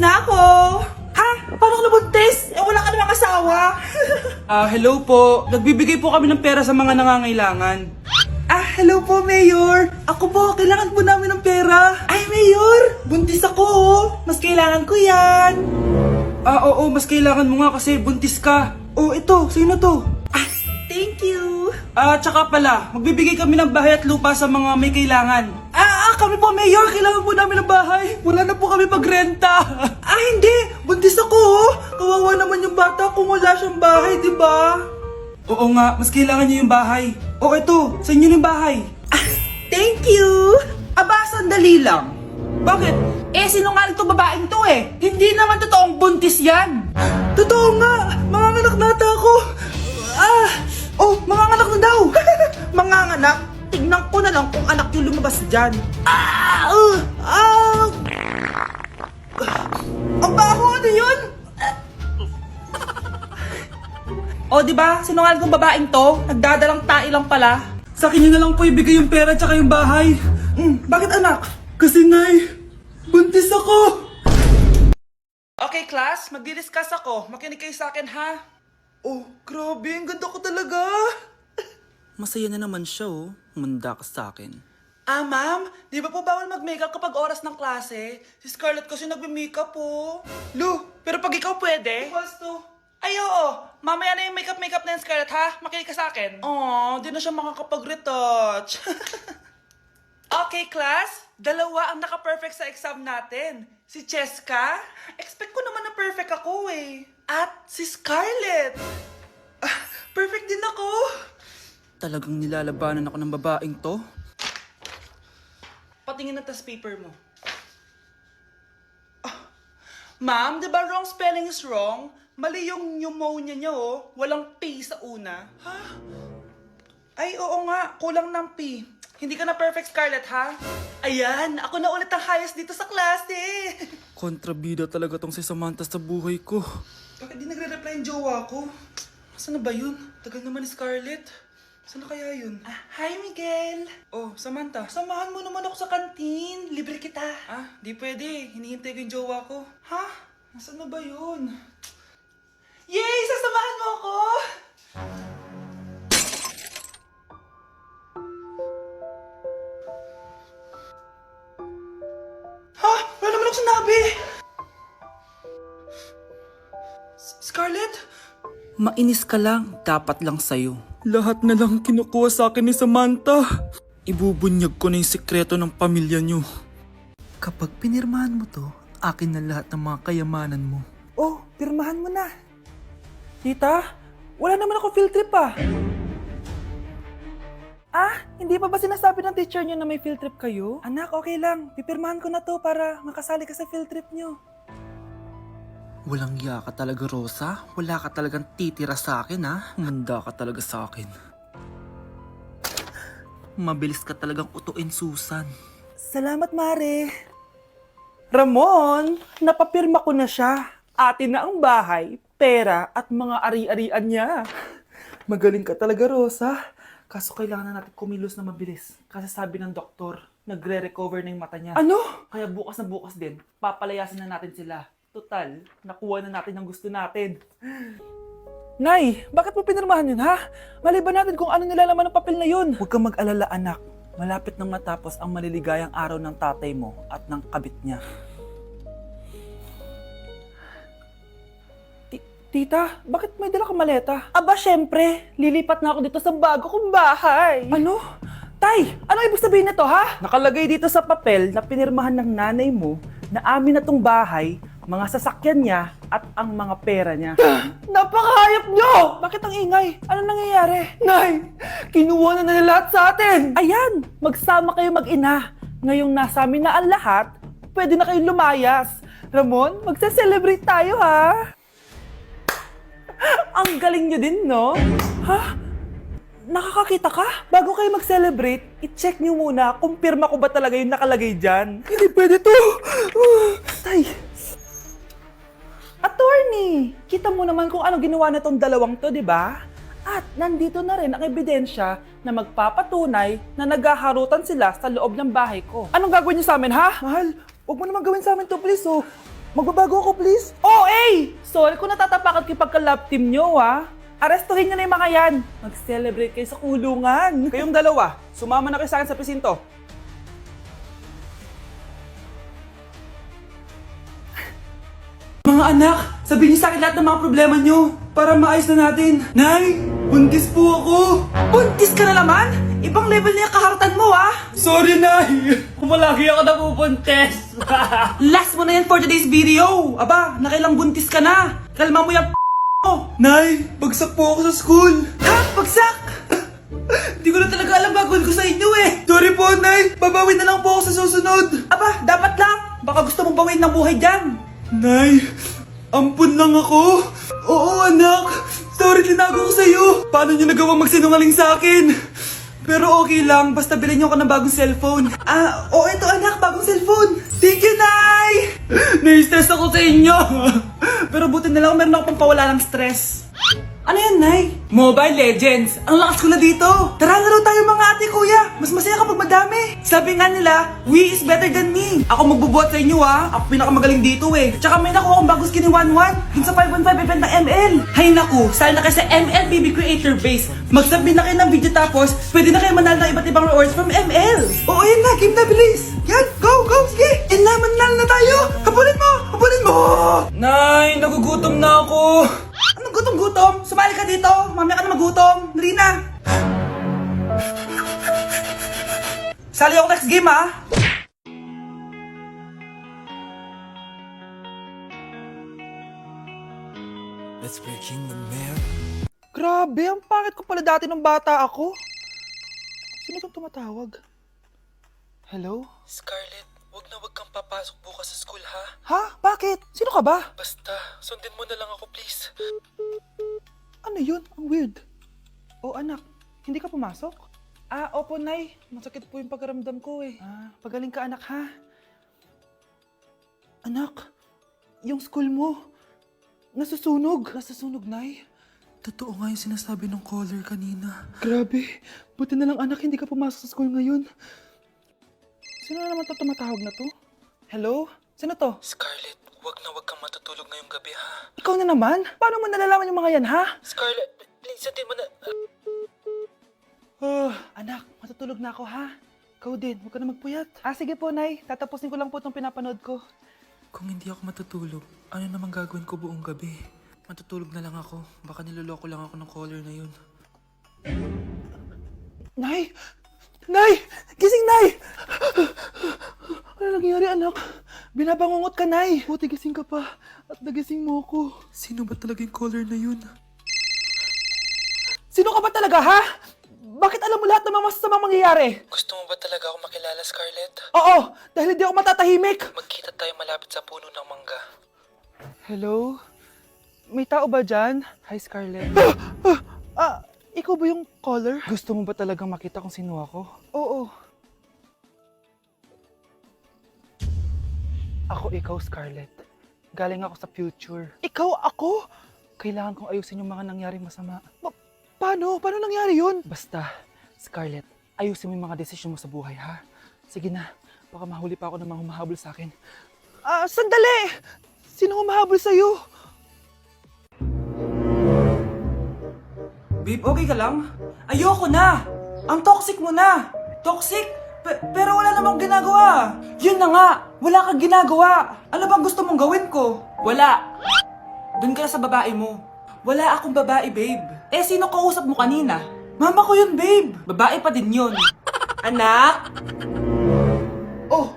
na ako! Ha? Paano ka nabuntis? Eh, wala ka namang asawa. Hello po. Nagbibigay po kami ng pera sa mga nangangailangan. Hello po, Mayor. Ako po, kailangan po namin ng pera. Ay, Mayor! Buntis ako, oh. Mas kailangan ko yan. Oo, mas kailangan mo nga kasi buntis ka. Oh, ito, sino to? Thank you. Tsaka pala, magbibigay kami ng bahay at lupa sa mga may kailangan. Kami po, Mayor. Kailangan po namin ng bahay. Wala na po kami pagrenta. Hindi. Buntis ako, oh. Kawawa naman yung bata kung wala siyang bahay, di ba? Oo nga, mas kailangan niyo yung bahay. O ito, sa inyo yung bahay. Thank you. Sandali lang. Bakit? Sinungaling to babaeng to eh. Hindi naman totoong buntis yan. Totoo nga. Manganganak nata ako. Manganganak na daw. Manganganak? Tignan ko na lang kung anak yung lumabas dyan. Ang baho, ano yun? Diba? Sinungaling kong babaeng to. Nagdadalang tae lang pala. Sa akin nyo na lang po ibigay yung pera tsaka yung bahay. Bakit anak? Kasi nay, buntis ako. Okay, class. Magdi-discuss ako. Makinig kayo sa akin, ha? Oh, grabe. Ang ganda ko talaga. Masaya na naman siya oh. Manda ka sa akin. Ma'am, di ba po bawal mag-makeup kapag oras ng klase? Si Scarlett kasi nagme-makeup po. Lu, pero pag ikaw pwede? Basto. Ay, oo. Mamaya na yung makeup na yung Scarlett, ha? Makinig ka sa akin. Di na siya makakapag-retouch. Okay, class. Dalawa ang naka-perfect sa exam natin. Si Cheska. Expect ko naman na perfect ako eh. At si Scarlett. Perfect din ako. Talagang nilalabanan ako ng babaeng to. Patingin na test paper mo. Ma'am, di ba wrong spelling is wrong? Mali yung pneumonia niya oh. Walang P sa una. Ha? Ay, oo nga. Kulang ng P. Hindi ka na perfect, Scarlett, ha? Ayan, ako na ulit ang highest dito sa klase. Kontrabida talaga tong si Samantha sa buhay ko. Bakit di nagre-reply yung jowa ko? Saan na ba yun? Tagal naman ni Scarlett. Saan na kaya yun? Hi, Miguel. Oh, Samantha. Samahan mo naman ako sa kantin. Libre kita. Di pwede. Hinihintay ko yung jowa ko. Ha? Nasaan na ba yun? Yay! Sasamahan mo ako! Wala naman ako sinabi! Scarlett? Mainis ka lang, dapat lang sa'yo. Lahat na lang kinukuha sa akin ni Samantha. Ibubunyag ko na yung sikreto ng pamilya niyo. Kapag pinirmahan mo to, akin na lahat ng mga kayamanan mo. Oh, pirmahan mo na. Tita, wala naman ako field trip hindi pa ba sinasabi ng teacher niyo na may field trip kayo? Anak, okay lang. Pipirmahan ko na to para makasali ka sa field trip niyo. Walang iya ka talaga, Rosa. Wala ka talagang titira sa akin, ha? Manda ka talaga sa akin. Mabilis ka talagang utuin, Susan. Salamat, Mare. Ramon, napapirma ko na siya. Atin na ang bahay, pera at mga ari-arian niya. Magaling ka talaga, Rosa. Kaso kailangan na natin kumilos na mabilis. Kasi sabi ng doktor, nagre-recover na yung mata niya. Ano? Kaya bukas na bukas din, papalayasin na natin sila. Total, nakuha na natin ang gusto natin. Nay, bakit mo pinirmahan yun, ha? Maliban natin kung ano nilalaman ng papel na yun. Huwag kang mag-alala, anak. Malapit nang matapos ang maliligayang araw ng tatay mo at ng kabit niya. Tita, bakit may dala kang maleta? Aba, syempre. Lilipat na ako dito sa bago kong bahay. Ano? Tay, ano ibig sabihin nito, ha? Nakalagay dito sa papel na pinirmahan ng nanay mo na amin na tong bahay, mga sasakyan niya at ang mga pera niya. Napakahayop nyo! Bakit ang ingay? Ano nangyayari? Nay, kinuha na nila lahat sa atin! Ayan, magsama kayo mag-ina. Ngayong nasa amin na ang lahat, pwede na kayong lumayas. Ramon, magse-celebrate tayo, ha? Ang galing nyo din, no? Ha? Nakakakita ka? Bago kayo mag-celebrate, i-check nyo muna kung pirma ko ba talaga yung nakalagay dyan. Hindi pwede to! Tay! Attorney! Kita mo naman kung ano ginawa na tong dalawang to, di ba? At nandito na rin ang ebidensya na magpapatunay na naghaharutan sila sa loob ng bahay ko. Anong gagawin niyo sa amin, ha? Mahal, huwag mo naman gawin sa amin to, please, oh. Magbabago ako, please. OA! Sorry kung natatapakan kayo pagka-love team nyo, ha? Arestuhin nyo na yung mga yan. Mag-celebrate kayo sa kulungan. Kayong dalawa, sumama na kayo sa akin sa presinto. Mga anak, sabihin niyo sa akin lahat ng mga problema niyo para maayos na natin. Nay, buntis po ako. Buntis ka na naman? Ibang level na yung kaharatan mo, ah. Sorry, Nay. Malagi ako nabubuntis. Last mo na yan for today's video. Aba, nakailang buntis ka na. Kalma mo yung mo. Nay, bagsak po ako sa school. Ha? Bagsak? Di ko na talaga alam gagawin ko sa inyo eh. Sorry po, Nay. Babawin na lang po ako sa susunod. Aba, dapat lang. Baka gusto mong bawin ng buhay dyan. Nay, ampun lang ako. Oo, anak. Sorry, tinago ko sa'yo. Paano niyo nagawang magsinungaling sa akin? Pero okay lang, basta bilhin niyo ako ng bagong cellphone. Oo, ito anak, bagong cellphone. Thank you, Nay! Nai-stress ako sa inyo. Pero buti na lang, meron ako pampawala ng stress. Ano yan, Nay? Mobile Legends. Ang lakas ko na dito. Tara, laro tayo mga ate, kuya. Mas masaya kapag madami. Sabi nga nila, we is better than me. Ako magbubuhat sa inyo, ha. Ako pinakamagaling dito, eh. Tsaka may nakuha akong bagong skin ni 1-1 dun sa 515 event ng ML. Hay naku, sali na kayo sa ML BB Creator Base. Mag-submit na kayo ng video tapos, pwede na kayo manalo ng iba't ibang rewards from ML. Oo, yan na. Game na, bilis. Yan, go, go, sige. And na, manalo na tayo. Habulin mo, habulin mo. Nay, nagugutom na ako. Anong gutom-gutom? Sumali ka dito! Mamaya ka na magutom! Dali na! Sali ako next game, ha? Let's breaking the mirror. Grabe, ang pangit ko pala dati nung bata ako. Sino itong tumatawag? Hello? Scarlett, wag kang papasok bukas sa school, ha? Ha? Bakit? Sino ka ba? Basta, sundin mo na lang ako, please. Ano yun? Ang weird. Oh, anak, hindi ka pumasok? Opo, Nay. Masakit po yung pagkaramdam ko eh. Pagaling ka, anak, ha? Anak, yung school mo, nasusunog. Nasusunog, Nay. Totoo nga yung sinasabi ng caller kanina. Grabe. Buti na lang, anak, hindi ka pumasok sa school ngayon. Sino na naman tumatawag na to? Hello? Sino to? Scarlett, wag kang matutulog ngayong gabi, ha? Ikaw na naman? Paano mo nalalaman yung mga yan, ha? Scarlett, please, sundin mo na... Anak, matutulog na ako, ha? Ikaw din, huwag ka na magpuyat. Sige po, Nay. Tatapusin ko lang po itong pinapanood ko. Kung hindi ako matutulog, ano naman gagawin ko buong gabi? Matutulog na lang ako. Baka niloloko lang ako ng caller na yun. Nay! Nay! Gising, Nay! Ano nangyari, anak? Binabangungot ka, Nay. Buti gising ka pa. At nagising mo ako. Sino ba talaga yung caller na yun? Sino ka ba talaga, ha? Bakit alam mo lahat ng mga masasamang mangyayari? Gusto mo ba talaga ako makilala, Scarlett? Oo! Dahil hindi ako matatahimik! Magkita tayo malapit sa puno ng mangga. Hello? May tao ba dyan? Hi, Scarlett. Ikaw ba yung caller? Gusto mo ba talagang makita kung sino ako? Oo. Ako ikaw, Scarlett. Galing ako sa future. Ikaw ako? Kailangan kong ayusin yung mga nangyaring masama. Paano? Paano nangyari yun? Basta, Scarlett, ayusin mo yung mga desisyon mo sa buhay, ha? Sige na, baka mahuli pa ako ng mga humahabol sa akin. Sandali! Sino humahabol sa'yo? Babe, okay ka lang? Ayoko na! Ang toxic mo na! Toxic? Pero wala namang ginagawa! Yun na nga! Wala kang ginagawa! Ano bang gusto mong gawin ko? Wala! Doon ka na sa babae mo. Wala akong babae, babe. Sino kausap mo kanina? Mama ko yun, babe! Babae pa din yun. Anak? Oh!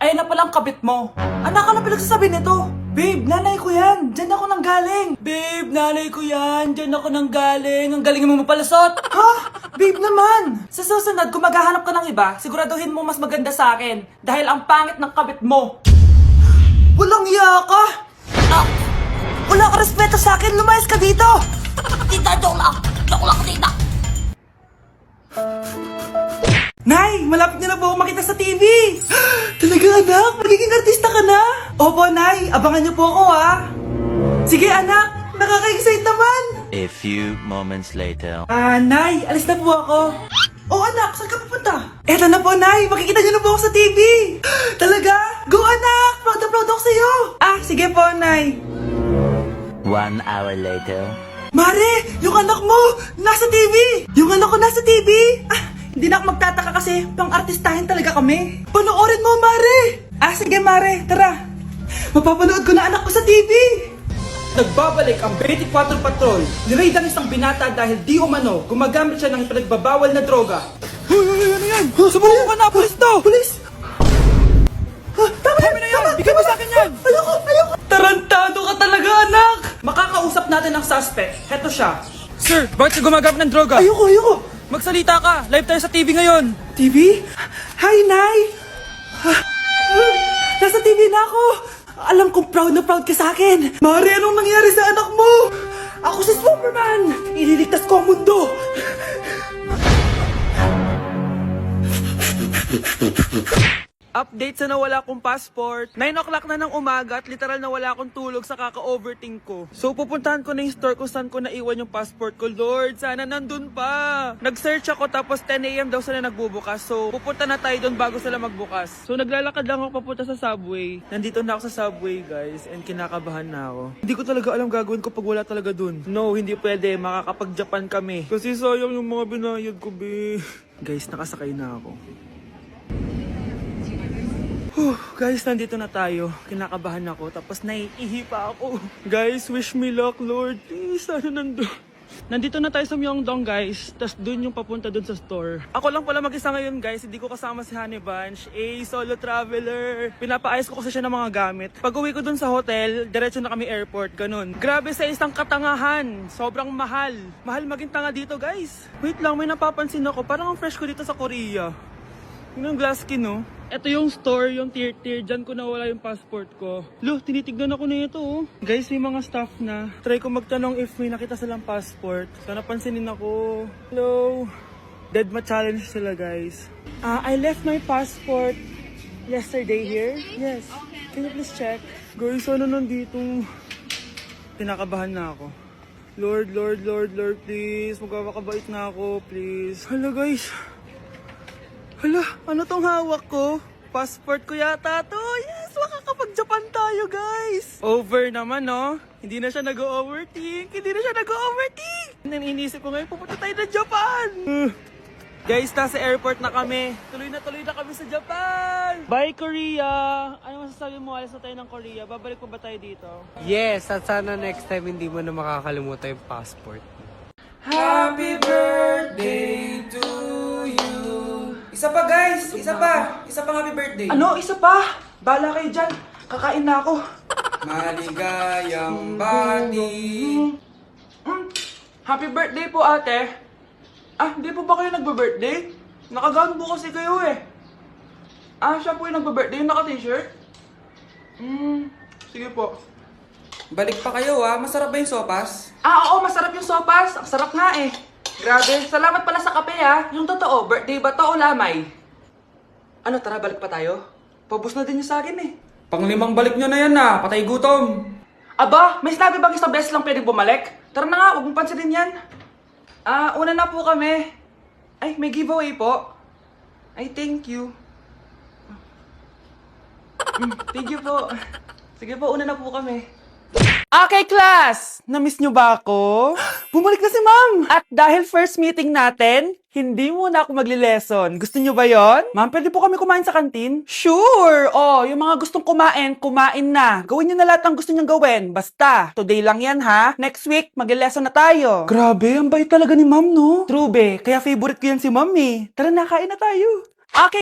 Ayun na palang kabit mo. Anak, ano pinagsasabi nito? Babe, nanay ko yan. Diyan ako nanggaling. Babe, nanay ko yan. Diyan ako nanggaling. Ang galing mo mapalasot. Ha? Babe naman. Sa susunod, kung maghahanap ka ng iba, siguraduhin mo mas maganda sa akin. Dahil ang pangit ng kabit mo. Walang iya ka. Wala ka respeto sa akin. Lumayas ka dito. Tita, joke lang. Joke lang, tita. Nay, malapit na po ako makita sa TV! Talaga, anak? Magiging artista ka na? Opo, Nay. Abangan niyo po ako, ha? Sige, anak. Nakaka-excite naman. A few moments later. Nay. Alis na po ako. Oh anak, saan ka pupunta? Eto na po, Nay. Makikita niyo na po ako sa TV. Talaga? Go anak! Proud na proud ako sa'yo. Ah, sige po, Nay. 1 hour later. Mare, yung anak mo, nasa TV! Yung anak ko nasa TV! Ah, hindi na ako magtataka kasi pang-artistahin talaga kami. Panoorin mo, Mare! Ah, sige, Mare, tara. Mapapanood ko na anak ko sa TV! Nagbabalik ang 24 Patrol. Niraid ang isang binata dahil di umano gumagamit siya ng pinagbabawal na droga. Hoy, ano yan? Subukan ka na, pulis to! Pulis! Tama na yan! Bigyan mo sa akin yan! Ayoko! Tarantado ka talaga, anak! Makakausap natin ang suspect. Heto siya. Sir, bakit ka gumagamit ng droga? Ayoko! Magsalita ka! Live tayo sa TV ngayon! TV? Hi, Nay! Nasa TV na ako! Alam kong proud na proud ka sa akin! Mare, anong nangyari sa anak mo? Ako si Superman! Ililigtas ko ang mundo! Update sa nawala kong passport. 9 o'clock na ng umaga at literal na wala akong tulog sa kaka-overthink ko. So pupuntahan ko na yung store kung saan ko naiwan yung passport ko. Lord, sana nandun pa. Nag-search ako tapos 10 a.m. daw sila nagbubukas. So pupunta na tayo doon bago sila magbukas. So naglalakad lang ako papunta sa subway. Nandito na ako sa subway guys and kinakabahan na ako. Hindi ko talaga alam gagawin ko pag wala talaga dun. No, hindi pwede. Makakapag-Japan kami. Kasi sayang yung mga binayad ko, be. Guys, nakasakay na ako. Guys, nandito na tayo. Kinakabahan ako. Tapos naiihi pa ako. Guys, wish me luck, Lord. Please, sana nandun. Nandito na tayo sa Myeongdong, guys. Tapos dun yung papunta dun sa store. Ako lang pala mag-isa ngayon, guys. Hindi ko kasama si Honey Bunch. Solo traveler. Pinapaayos ko kasi siya ng mga gamit. Pag uwi ko dun sa hotel, diretso na kami airport. Ganun. Grabe sa isang katangahan. Sobrang mahal. Mahal maging tanga dito, guys. Wait lang, may napapansin ako. Parang ang fresh ko dito sa Korea. Yun ang glass skin, no? Ito yung store, yung tier-tier. Diyan ko nawala yung passport ko. Lo, tinitignan ako na ito, oh. Guys, may mga staff na. Try ko magtanong if may nakita silang passport. Sana pansinin ako. Hello? Dead ma-challenge sila, guys. I left my passport yesterday here. Yes. Can you please check? Guys, ano nandito? Tinakabahan na ako. Lord, please. Magkakabait na ako, please. Hala, guys. Hala, ano tong hawak ko? Passport ko yata to. Yes, makakapag-Japan tayo, guys. Over naman, no? Hindi na siya nag-overthink. Iniisip ko ngayon, pupunta tayo na Japan. Guys, nasa airport na kami. Tuloy na kami sa Japan. Bye, Korea. Ano masasabi mo? Alis na tayo ng Korea. Babalik pa ba tayo dito? Yes, at sana next time hindi mo na makakalimutan yung passport. Happy birthday to you. Isa pa, guys. Isa pa nga happy birthday. Ano? Isa pa? Bala kayo dyan. Kakain na ako. Maligayang bati. Happy birthday po, ate. Ah, hindi po ba kayo nagbe-birthday? Nakagown po kasi kayo eh. Ah, siya po yung nagbe-birthday, yung naka-t-shirt? Sige po. Balik pa kayo masarap ba yung sopas? Ah, oo, masarap yung sopas. Ang sarap nga eh. Grabe, salamat pala sa kape Yung totoo, birthday ba to o lamay? Ano, tara, balik pa tayo? Paubos na din yung sa akin eh. Pang-5 balik nyo na yan patay gutom. Aba, may sinabi bang isang beses lang pwede bumalik? Tara na nga, huwag mong pansinin yan. Ah, una na po kami. Ay, may giveaway po. Ay, thank you. Thank you po. Sige po, una na po kami. Okay, class! Na-miss nyo ba ako? Bumalik na si ma'am! At dahil first meeting natin, hindi muna ako magli-lesson. Gusto nyo ba yon? Ma'am, pwede po kami kumain sa kantin? Sure! Oh, yung mga gustong kumain, kumain na. Gawin nyo na lahat ng gusto nyong gawin. Basta, today lang yan ha. Next week, magli-lesson na tayo. Grabe, ang bait talaga ni ma'am, no? True be, kaya favorite ko yan si ma'am eh. Tara na, kain na tayo. Okay,